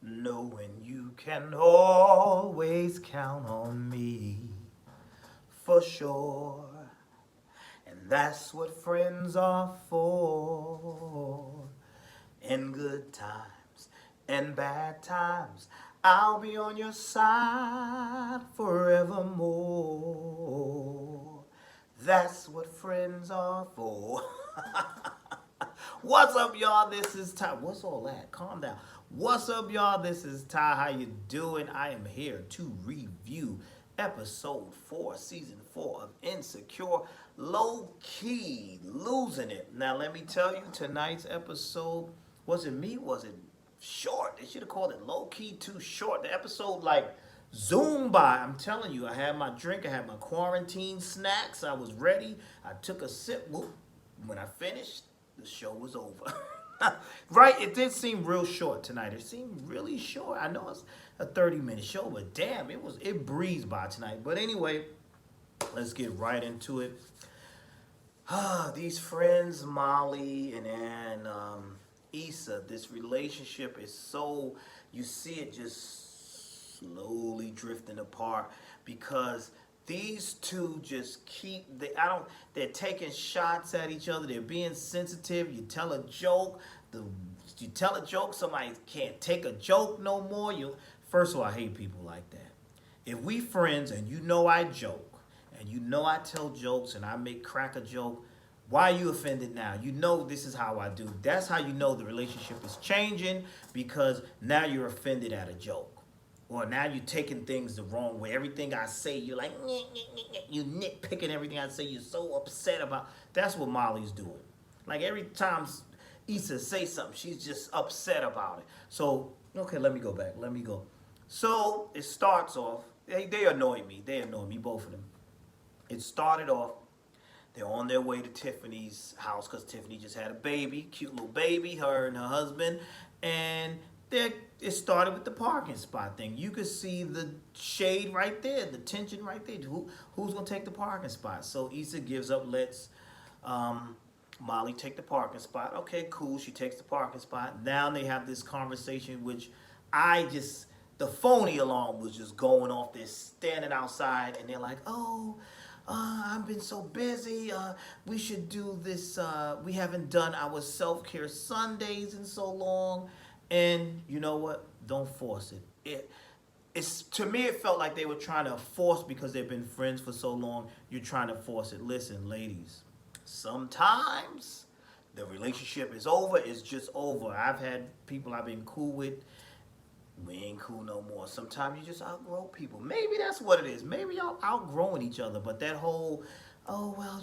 knowing you can always count on me for sure. And that's what friends are for. In good times and bad times, I'll be on your side forevermore. That's what friends are for. What's up, y'all? This is Ty. What's all that? Calm down. What's up, y'all? This is Ty. How you doing? I am here to review episode 4, season 4 of Insecure. Low-key losing it. Now, let me tell you, tonight's episode, was it me? Was it short? They should have called it low-key too short. The episode, like, zoomed by. I'm telling you, I had my drink. I had my quarantine snacks. I was ready. I took a sip. Whoop. When I finished, the show was over. Right? It did seem real short tonight. It seemed really short. I know it's a 30-minute show, but damn, it breezed by tonight. But anyway, let's get right into it. These friends, Molly and Issa, this relationship is so, you see it just slowly drifting apart because these two just they're taking shots at each other. They're being sensitive. You tell a joke, somebody can't take a joke no more. First of all, I hate people like that. If we friends and you know I joke and you know I tell jokes and I crack a joke, why are you offended now? You know this is how I do. That's how you know the relationship is changing, because now you're offended at a joke. Or now you're taking things the wrong way. Everything I say, you're like, nyeh, nyeh, nyeh, nyeh. You nitpicking everything I say. You're so upset about. That's what Molly's doing. Like every time Issa say something, she's just upset about it. So, okay, let me go back. Let me go. So it starts off. They annoy me. They annoy me, both of them. It started off. They're on their way to Tiffany's house because Tiffany just had a baby, cute little baby, her and her husband, and it started with the parking spot thing. You could see the shade right there, the tension right there. Who's gonna take the parking spot? So Issa gives up, lets Molly take the parking spot. Okay, cool. She takes the parking spot. Now they have this conversation, which the phony alarm was just going off. They're standing outside and they're like, oh, I've been so busy. We should do this. We haven't done our self-care Sundays in so long. And you know what? Don't force it. It's to me, it felt like they were trying to force, because they've been friends for so long. You're trying to force it. Listen, ladies, sometimes the relationship is over. It's just over. I've had people I've been cool with. We ain't cool no more. Sometimes you just outgrow people. Maybe that's what it is. Maybe y'all outgrowing each other. But that whole, oh, well,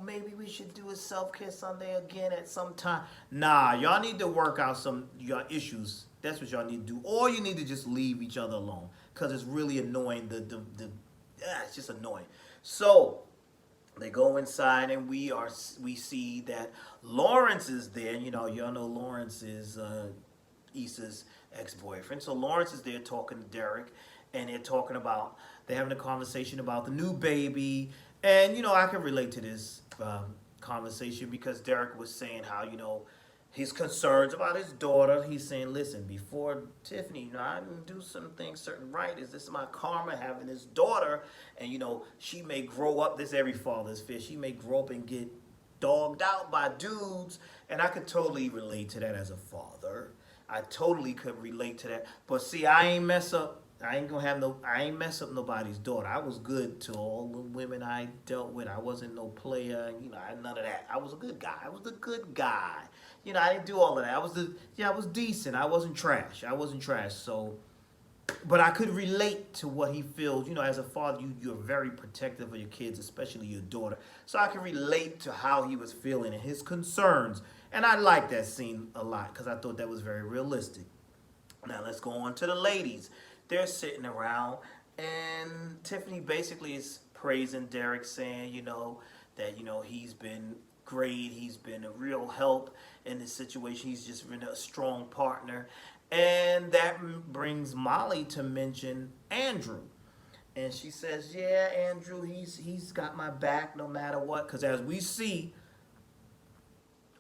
maybe we should do a self-care Sunday again at some time. Nah, y'all need to work out your issues. That's what y'all need to do. Or you need to just leave each other alone, because it's really annoying. It's just annoying. So they go inside and we see that Lawrence is there. Y'all know Lawrence is Issa's ex-boyfriend. So Lawrence is there talking to Derek, and they're having a conversation about the new baby. And, I can relate to this conversation, because Derek was saying how, his concerns about his daughter. He's saying, listen, before Tiffany, I didn't do some things certain right. Is this my karma having this daughter? And, she may grow up, this every father's fear, she may grow up and get dogged out by dudes. And I could totally relate to that as a father. I totally could relate to that. But see, I ain't mess up nobody's daughter. I was good to all the women I dealt with. I wasn't no player, none of that. I was a good guy. I was the good guy. I didn't do all of that. I was decent. I wasn't trash. So, but I could relate to what he feels. As a father, you're very protective of your kids, especially your daughter. So I can relate to how he was feeling and his concerns. And I liked that scene a lot, because I thought that was very realistic. Now let's go on to the ladies. They're sitting around, and Tiffany basically is praising Derek, saying, that, he's been great. He's been a real help in this situation. He's just been a strong partner. And that brings Molly to mention Andrew. And she says, yeah, Andrew, he's got my back no matter what. Because as we see,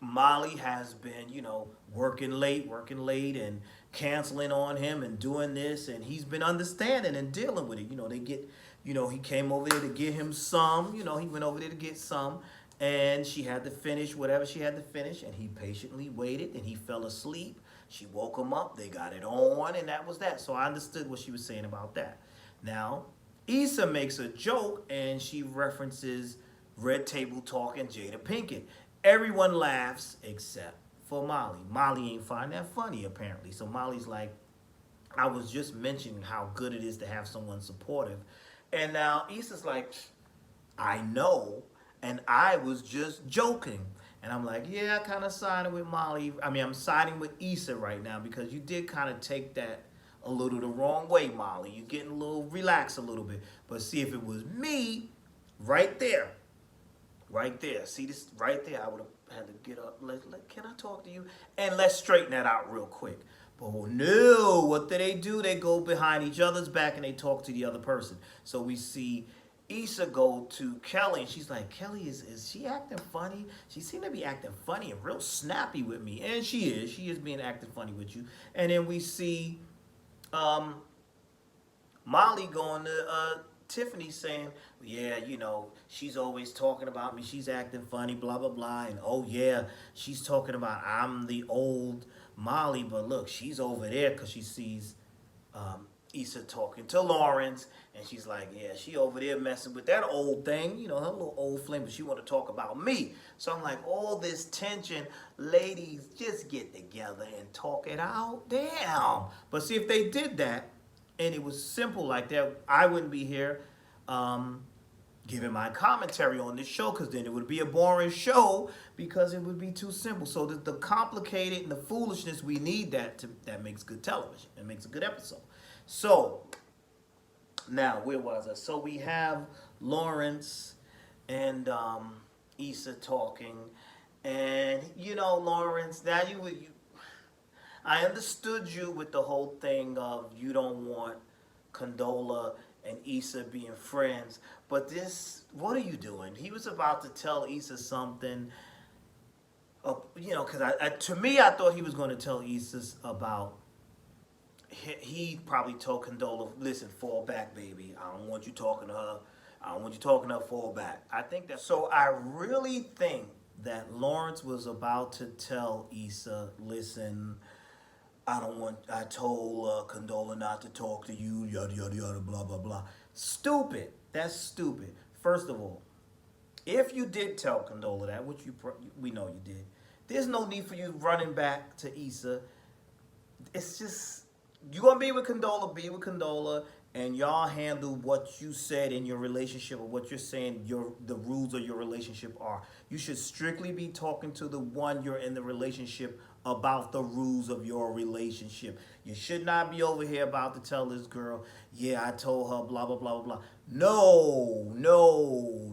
Molly has been, working late, and canceling on him and doing this, and he's been understanding and dealing with it. They get, he came over there to get him some. He went over there to get some, and she had to finish whatever she had to finish, and he patiently waited, and he fell asleep. She woke him up. They got it on, and that was that. So I understood what she was saying about that. Now, Issa makes a joke, and she references Red Table Talk and Jada Pinkett. Everyone laughs except for Molly. Molly ain't find that funny, apparently. So Molly's like, I was just mentioning how good it is to have someone supportive. And now Issa's like, I know, and I was just joking. And I'm like, yeah, I kind of siding with Molly. I mean, I'm siding with Issa right now because you did kind of take that a little the wrong way, Molly. You're getting a little relaxed a little bit. But see, if it was me, right there, see this right there, I would have had to get up. Can I talk to you? And let's straighten that out real quick. But no, what do? They go behind each other's back and they talk to the other person. So we see Issa go to Kelly, and she's like, Kelly, is she acting funny? She seemed to be acting funny and real snappy with me. And she is being acting funny with you. And then we see Molly going to Tiffany saying, yeah, she's always talking about me. She's acting funny, blah, blah, blah. And oh, yeah, she's talking about I'm the old Molly. But look, she's over there because she sees Issa talking to Lawrence. And she's like, yeah, she over there messing with that old thing, her little old flame. But she want to talk about me. So I'm like, all this tension, ladies, just get together and talk it out. Damn. But see, if they did that, and it was simple like that, I wouldn't be here giving my commentary on this show, because then it would be a boring show because it would be too simple. So the complicated and the foolishness, we need that makes good television. It makes a good episode. So now, where was I? So we have Lawrence and Issa talking, and Lawrence, now I understood you with the whole thing of you don't want Condola and Issa being friends, but this, what are you doing? He was about to tell Issa something, because to me, I thought he was going to tell Issa about, he probably told Condola, listen, fall back, baby. I don't want you talking to her. I don't want you talking to her, fall back. I think that, so I really think that Lawrence was about to tell Issa, listen, I told Condola not to talk to you, yada, yada, yada, blah, blah, blah. Stupid. That's stupid. First of all, if you did tell Condola that, which we know you did, there's no need for you running back to Issa. It's just, you going to be with Condola, and y'all handle what you said in your relationship, or what you're saying the rules of your relationship are. You should strictly be talking to the one you're in the relationship about the rules of your relationship. You should not be over here about to tell this girl, yeah, I told her, blah, blah, blah, blah, blah.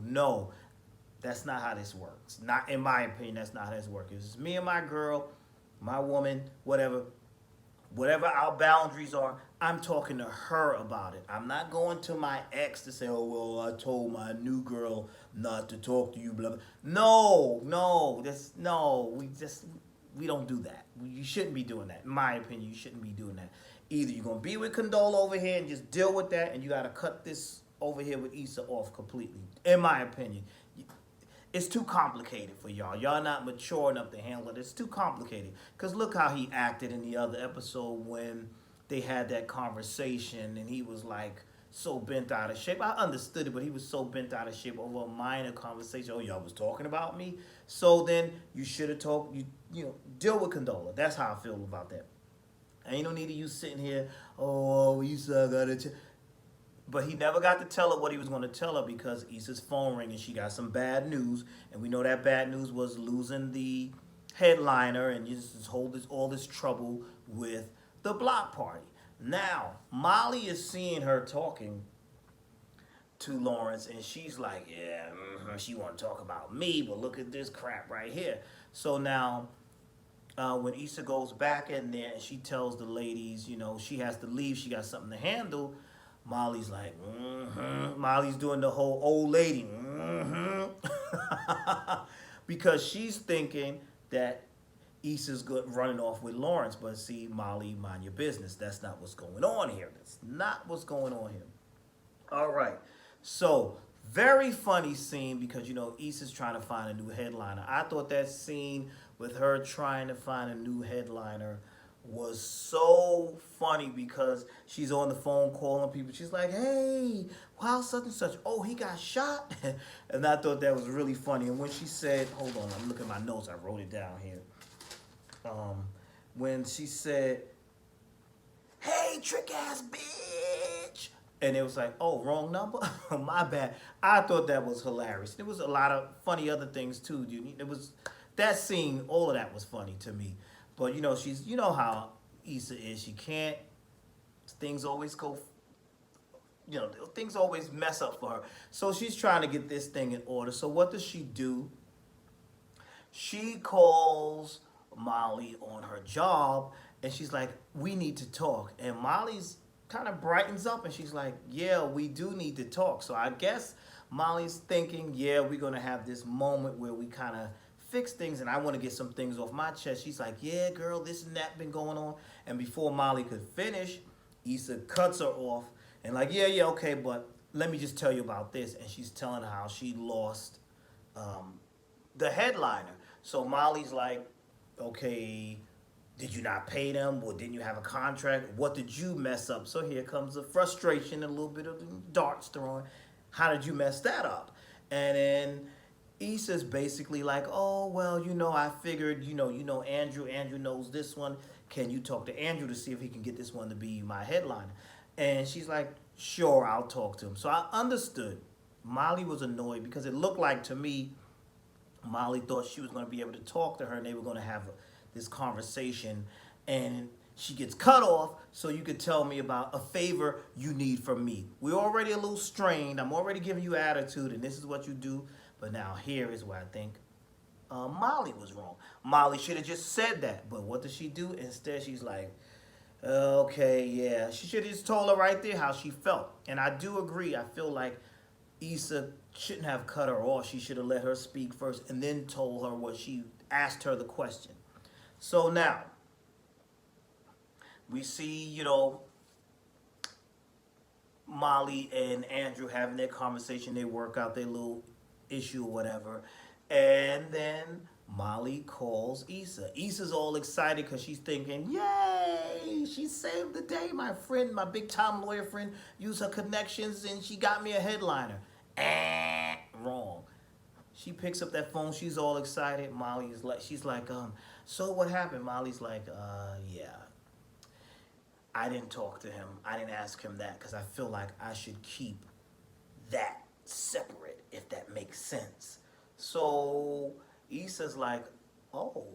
No. That's not how this works. Not in my opinion, that's not how this works. If it's me and my girl, my woman, whatever our boundaries are, I'm talking to her about it. I'm not going to my ex to say, oh, well, I told my new girl not to talk to you, blah, blah. We don't do that. You shouldn't be doing that. In my opinion, you shouldn't be doing that. Either you're going to be with Condola over here and just deal with that, and you got to cut this over here with Issa off completely. In my opinion. It's too complicated for y'all. Y'all not mature enough to handle it. It's too complicated. Because look how he acted in the other episode when they had that conversation, and he was like so bent out of shape. I understood it, but he was so bent out of shape over a minor conversation. Oh, y'all was talking about me? So then you should have talked, deal with Condola. That's how I feel about that. Ain't no need of you sitting here, oh, Issa got to... But he never got to tell her what he was going to tell her, because Issa's phone rang and she got some bad news. And we know that bad news was losing the headliner and all this trouble with the block party. Now, Molly is seeing her talking to Lawrence, and she's like, yeah, she want to talk about me, but look at this crap right here. So now, when Issa goes back in there and she tells the ladies, she has to leave, she got something to handle, Molly's like, Molly's doing the whole old lady, because she's thinking that Issa's good running off with Lawrence, but see, Molly, mind your business. That's not what's going on here. That's not what's going on here. All right. So, very funny scene because, Issa's trying to find a new headliner. I thought that scene with her trying to find a new headliner was so funny because she's on the phone calling people. She's like, hey, wow, such and such. Oh, he got shot. And I thought that was really funny. And when she said, hold on, I'm looking at my notes. I wrote it down here. When she said, hey, trick ass bitch. And it was like, oh, wrong number? My bad. I thought that was hilarious. There was a lot of funny other things too. It was that scene, all of that was funny to me. But she's how Issa is. She can't things always go things always mess up for her. So she's trying to get this thing in order. So what does she do? She calls Molly on her job and she's like, we need to talk. And Molly's kind of brightens up and she's like, yeah, we do need to talk. So I guess Molly's thinking, yeah, we're going to have this moment where we kind of fix things and I want to get some things off my chest. She's like, yeah, girl, this and that been going on. And before Molly could finish, Issa cuts her off and like, yeah, okay, but let me just tell you about this. And she's telling her how she lost the headliner. So Molly's like, okay, did you not pay them? Or didn't you have a contract? What did you mess up? So here comes the frustration and a little bit of darts thrown. How did you mess that up? And then Issa's basically like, oh, well, I figured, Andrew. Andrew knows this one. Can you talk to Andrew to see if he can get this one to be my headliner? And she's like, sure, I'll talk to him. So I understood. Molly was annoyed because it looked like to me, Molly thought she was going to be able to talk to her and they were going to have this conversation. And she gets cut off so you could tell me about a favor you need from me. We're already a little strained. I'm already giving you attitude and this is what you do. But now here is where I think Molly was wrong. Molly should have just said that. But what does she do? Instead, she's like, okay, yeah. She should have just told her right there how she felt. And I do agree. I feel like Issa shouldn't have cut her off. She should have let her speak first and then told her what she asked her the question. So now, we see, Molly and Andrew having their conversation. They work out their little issue or whatever. And then Molly calls Issa. Issa's all excited because she's thinking, yay, she saved the day. My friend, my big time lawyer friend, used her connections and she got me a headliner. Wrong. She picks up that phone. She's all excited. Molly is like, she's like, so what happened? Molly's like, yeah. I didn't talk to him. I didn't ask him that because I feel like I should keep that separate, if that makes sense. So Issa's like, oh,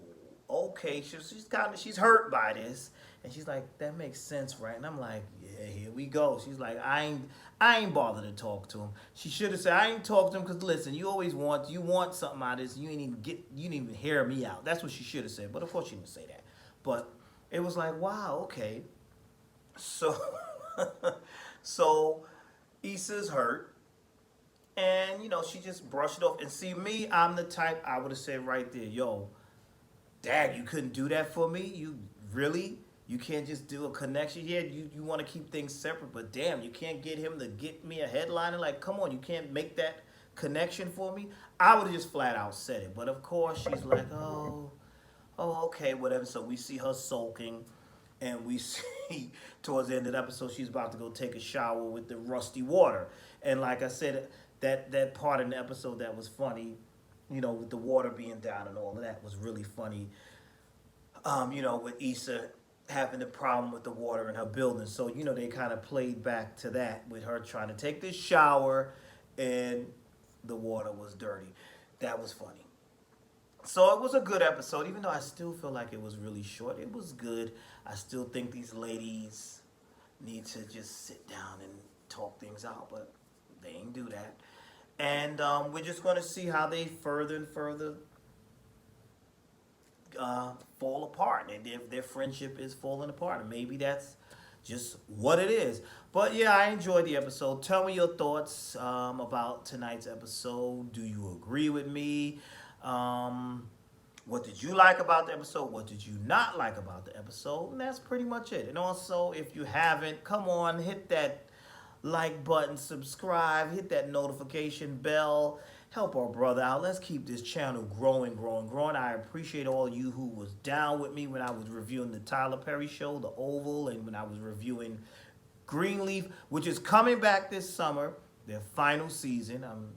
okay. She's hurt by this, and she's like, that makes sense, right? And I'm like, yeah, here we go. She's like, I ain't bothered to talk to him. She should have said, I ain't talked to him because listen, you want something out of this. You didn't even hear me out. That's what she should have said. But of course she didn't say that. But it was like, wow, okay. So, so Issa's hurt. And, she just brushed it off. And see, me, I'm the type, I would have said right there, yo, Dad, you couldn't do that for me? You really? You can't just do a connection? Yeah, you want to keep things separate, but damn, you can't get him to get me a headliner? Like, come on, you can't make that connection for me? I would have just flat out said it. But of course, she's like, oh, okay, whatever. So we see her sulking. And we see towards the end of the episode, she's about to go take a shower with the rusty water. And like I said, that part in the episode that was funny, with the water being down and all of that was really funny. With Issa having the problem with the water in her building. So, they kind of played back to that with her trying to take this shower and the water was dirty. That was funny. So it was a good episode, even though I still feel like it was really short. It was good. I still think these ladies need to just sit down and talk things out, but they ain't do that. And we're just going to see how they further and further fall apart. And if their friendship is falling apart, and maybe that's just what it is. But yeah, I enjoyed the episode. Tell me your thoughts about tonight's episode. Do you agree with me? What did you like about the episode? What did you not like about the episode? And that's pretty much it. And also, if you haven't, come on, hit that like button, subscribe, hit that notification bell. Help our brother out. Let's keep this channel growing, growing, growing. I appreciate all you who was down with me when I was reviewing the Tyler Perry show, The Oval, and when I was reviewing Greenleaf, which is coming back this summer, their final season. I'm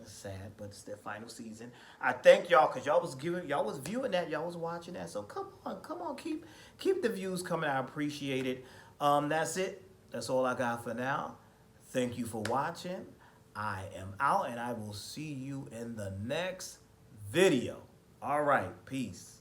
sad, but it's their final season. I thank y'all because y'all was viewing that, y'all was watching that. So come on, keep the views coming. I appreciate it. That's it. That's all I got for now. Thank you for watching. I am out, and I will see you in the next video. All right, peace.